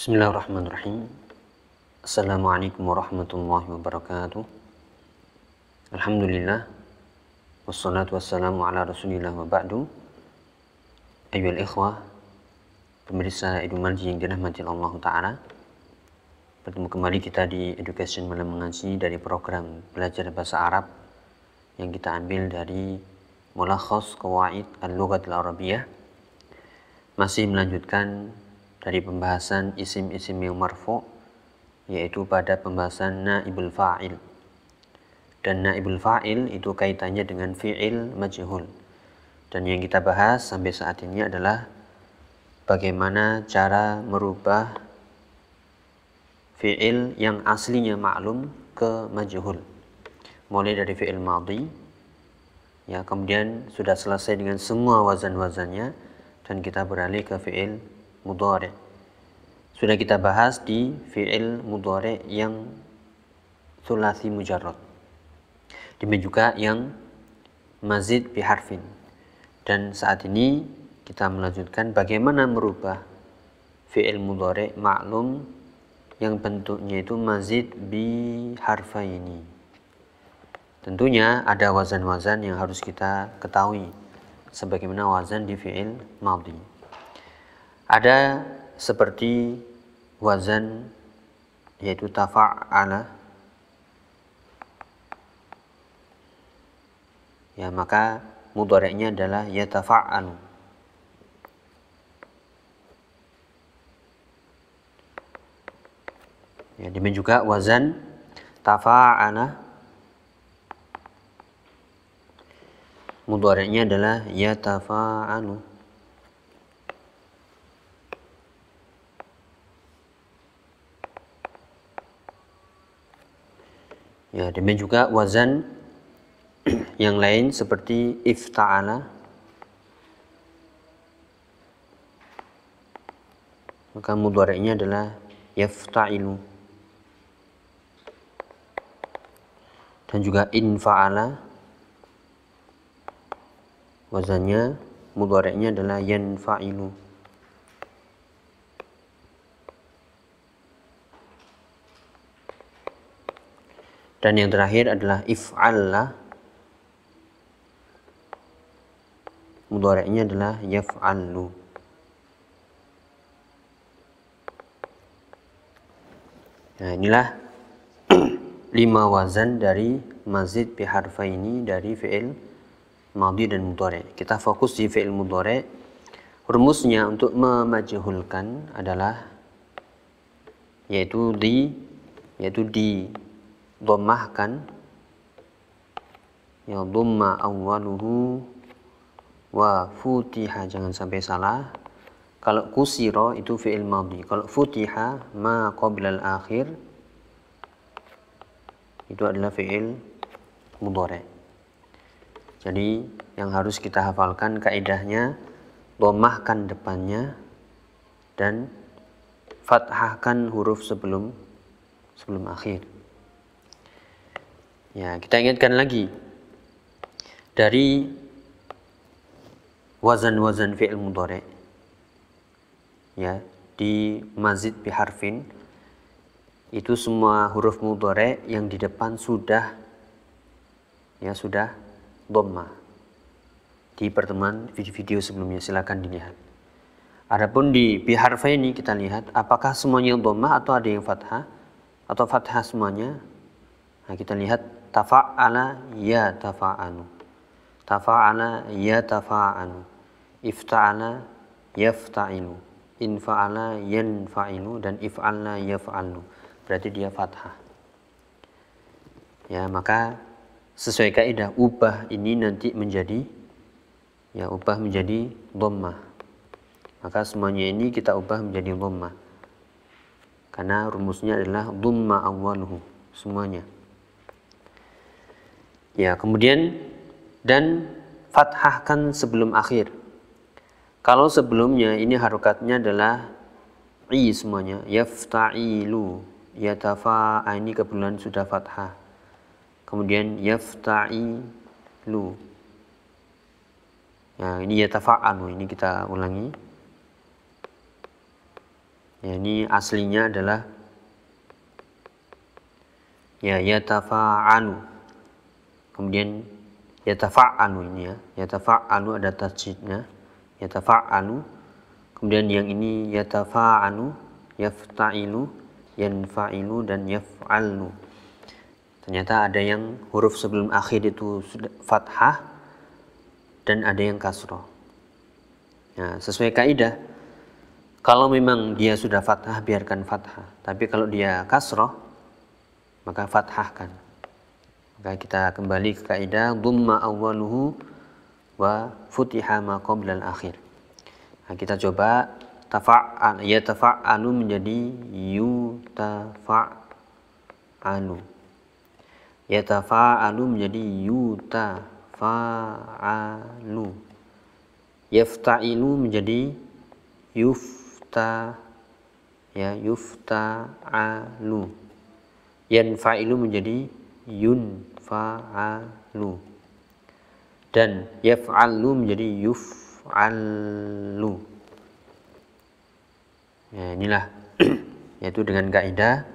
Bismillahirrahmanirrahim. Assalamualaikum warahmatullahi wabarakatuh. Alhamdulillah. Wassalatu wassalamu ala rasulillah wa ba'du. Ayyuhal ikhwah, pemirsa Edu Marji yang dirahmati Allah Ta'ala, bertemu kembali kita di Education Malam Mengaji dari program belajar bahasa Arab yang kita ambil dari Mulakhas Qawaid Al-Lughat Al-Arabiyah. Masih melanjutkan dari pembahasan isim-isim yang marfu', yaitu pada pembahasan naibul fa'il. Dan naibul fa'il itu kaitannya dengan fi'il majhul. Dan yang kita bahas sampai saat ini adalah bagaimana cara merubah fi'il yang aslinya maklum ke majhul. Mulai dari fi'il madhi, ya, kemudian sudah selesai dengan semua wazan-wazannya, dan kita beralih ke fi'il mudhari'. Sudah kita bahas di fi'il mudhari' yang tsulasi mujarrad. Demikian juga yang mazid biharfin. Dan saat ini kita melanjutkan bagaimana merubah fi'il mudhari' maklum yang bentuknya itu mazid biharfaini. Tentunya ada wazan-wazan yang harus kita ketahui sebagaimana wazan di fi'il madhi. Ada seperti wazan yaitu tafa'ala, ya, maka mudhari'nya adalah yatafa'alu. Ya, demikian juga wazan tafa'ala, mudhari'nya adalah yatafa'alu. Ya, demikian juga wazan yang lain seperti ifta'ala, maka mudhari'nya adalah yafta'ilu. Dan juga infa'ala, wazannya mudhari'nya adalah yanfa'ilu. Dan yang terakhir adalah if'alla, mudhari'nya adalah yaf'allu. Nah, inilah 5 wazan dari mazid biharfaini dari fi'il madhi dan mudhari'. Kita fokus di fi'il mudhari'. Rumusnya untuk memajhulkan adalah yaitu di dhammahkan, ya, dhamma awwaluhu wa futiha, jangan sampai salah. Kalau kusiro itu fi'il madhi, kalau futiha ma qablal akhir itu adalah fi'il mudhari'. Jadi yang harus kita hafalkan kaidahnya, dhammahkan depannya dan fathahkan huruf sebelum akhir. Ya, kita ingatkan lagi dari wazan-wazan fi'il mudhari', ya, di mazid biharfin itu semua huruf mudhari' yang di depan sudah dhamma. Di pertemuan video sebelumnya silakan dilihat. Adapun di biharfaini kita lihat apakah semuanya dhammah atau ada yang fathah atau fathah semuanya. Nah, kita lihat tafa'ala ya tafa'alu, tafa'ala ya tafa'alu, ifta'ala yafta'ilu, infa'ala yanfa'ilu, dan if'alna yaf'alu. Berarti dia fathah. Ya, maka sesuai kaidah ubah ini nanti menjadi dhammah. Maka semuanya ini kita ubah menjadi dhammah. Karena rumusnya adalah dhamma awwaluhu, semuanya. Ya, kemudian dan fathahkan sebelum akhir. Kalau sebelumnya ini harokatnya adalah i semuanya, yafta'ilu, yatafa'a, ini kebetulan sudah fathah. Kemudian yafta'ilu. Ya, ini yatafa'alu, ini kita ulangi. Ya, ini aslinya adalah ya yatafa'alu. Kemudian yatafa'alu ini ya. Yatafa'alu ada tasjidnya. Yatafa'alu. Kemudian yang ini yatafa'alu, yafta'ilu, yanfa'ilu dan yaf'alu. Ternyata ada yang huruf sebelum akhir itu fathah dan ada yang kasroh. Nah, sesuai kaidah, kalau memang dia sudah fathah, biarkan fathah. Tapi kalau dia kasroh, maka fathahkan. Maka kita kembali ke kaidah dhamma awwaluhu wa futiha ma qabla al-akhir. Nah, kita coba tafa'al, ya tafa'alu menjadi yutafa'alu. Ya tafa'alu menjadi yutafa'alu. Yafta'ilu menjadi yufta'alu. Yanfa'ilu menjadi yunfa'alu. Dan yaf'alu menjadi yuf'alu. Ya, inilah yaitu dengan kaidah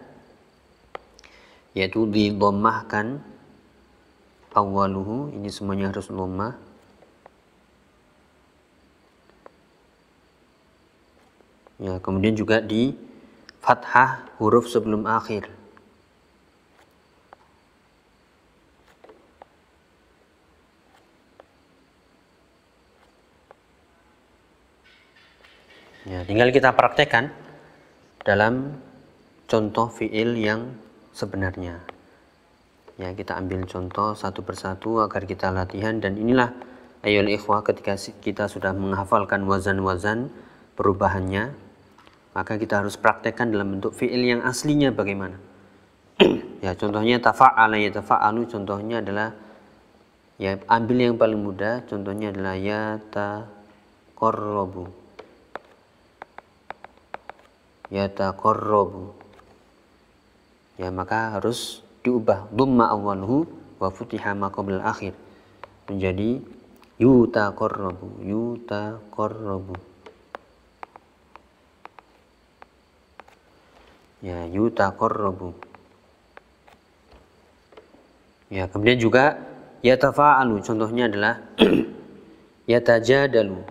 yaitu didhammahkan awwaluhu, ini semuanya harus dhammah. Ya, kemudian juga di fathah huruf sebelum akhir. Ya, tinggal kita praktekkan dalam contoh fiil yang sebenarnya. Ya, kita ambil contoh satu persatu agar kita latihan, dan inilah ayyuhal ikhwah, ketika kita sudah menghafalkan wazan-wazan perubahannya, maka kita harus praktekkan dalam bentuk fiil yang aslinya bagaimana. Ya, contohnya tafa'ala ya tafa'alu, contohnya adalah ya ambil yang paling mudah, contohnya adalah yataqarrabu. Yataqarrabu. Ya, maka harus diubah dhamma awwaluhu wa futiha ma qabla al-akhir menjadi yutaqarrabu. Yutaqarrabu. Ya, yutaqarrabu. Ya, kemudian juga yatafa'alu, contohnya adalah yatajadalu.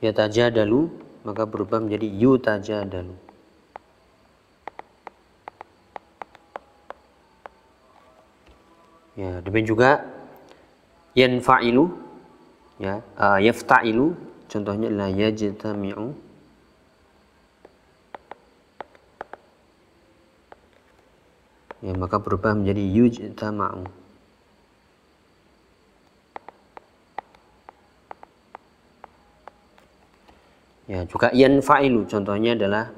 Yatajadalu, maka berubah menjadi yutajadalu. Ya, demikian juga yanfa'ilu, ya, yafta'ilu, contohnya adalah yajtami'u. Ya, maka berubah menjadi yujtama'u. Ya, juga yanfa'ilu, contohnya adalah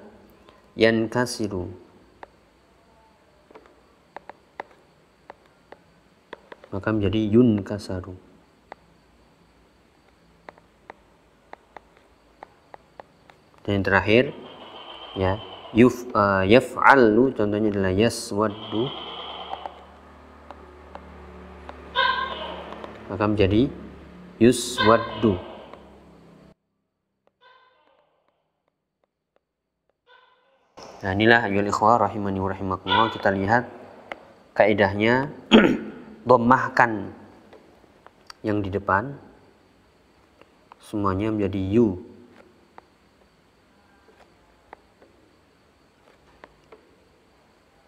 yankasiru. Maka menjadi yunkasaru. Dan yang terakhir, ya, yaf'alu, contohnya adalah yaswaddu. Maka menjadi yuswaddu. Nah, inilah ayyuhal ikhwah rahimani wa rahimakumullah, kita lihat kaidahnya. Dhammahkan yang di depan semuanya menjadi yu.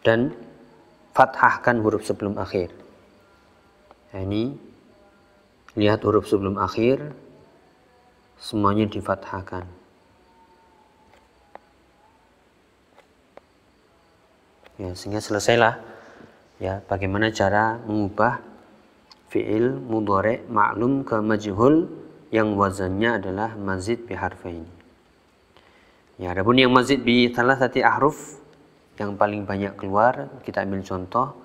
Dan fathahkan huruf sebelum akhir. Nah, ini lihat huruf sebelum akhir semuanya difathahkan. Ya, sehingga selesailah ya bagaimana cara mengubah fi'il mudhari' ma'lum ke majhul yang wazannya adalah mazid bi harfain. Ya, adapun yang mazid bi thalathati ahruf yang paling banyak keluar, kita ambil contoh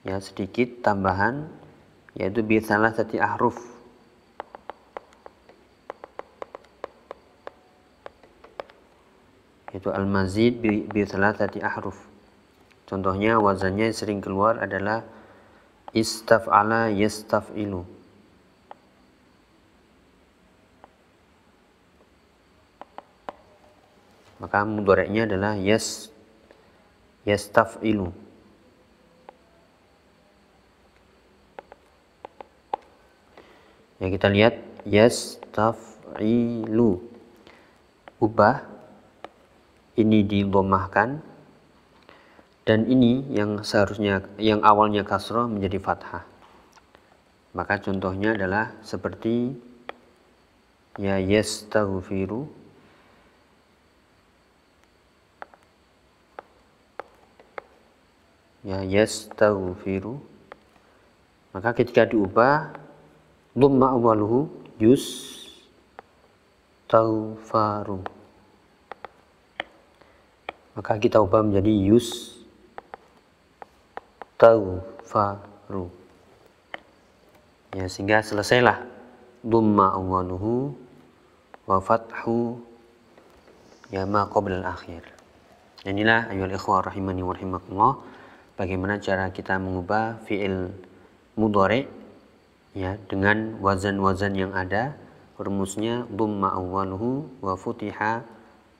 ya sedikit tambahan, yaitu bi thalathati ahruf. Yaitu al-mazid bi thalathati ahruf. Contohnya wazannya yang sering keluar adalah istaf'ala yastaf'ilu. Maka mudhari'nya adalah yastaf'ilu. Ya, kita lihat yastaf'ilu. Ubah, ini didhammahkan, dan ini yang awalnya kasrah menjadi fathah. Maka contohnya adalah seperti ya yastaghfiru, ya yastaghfiru. Maka ketika diubah dhamma awaluhu yustaghfaru, maka kita ubah menjadi yustaghfaru. Ya, sehingga selesailah dhamma awaluhu wa fathu ya ma qabla al-akhir. Inilah ayyuhal ikhwah rahimani wa rahimakumullah, bagaimana cara kita mengubah fi'il mudhari' ya dengan wazan-wazan yang ada. Rumusnya dhamma awwaluhu wa futiha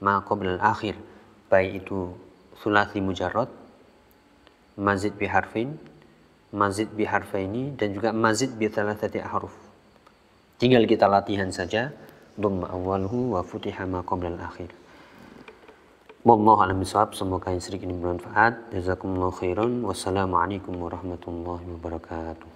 ma qabla al-akhir, baik itu sulasi mujarrad, mazid bi harfin, mazid bi harfaini, dan juga mazid bi thalathati ahruf. Tinggal kita latihan saja dhamma awwaluhu wa futiha ma qabla al-akhir. Wallahu a'lam bishawab. Semoga yang sedikit ini bermanfaat. Jazakumullahu khairan. Wassalamualaikum warahmatullahi wabarakatuh.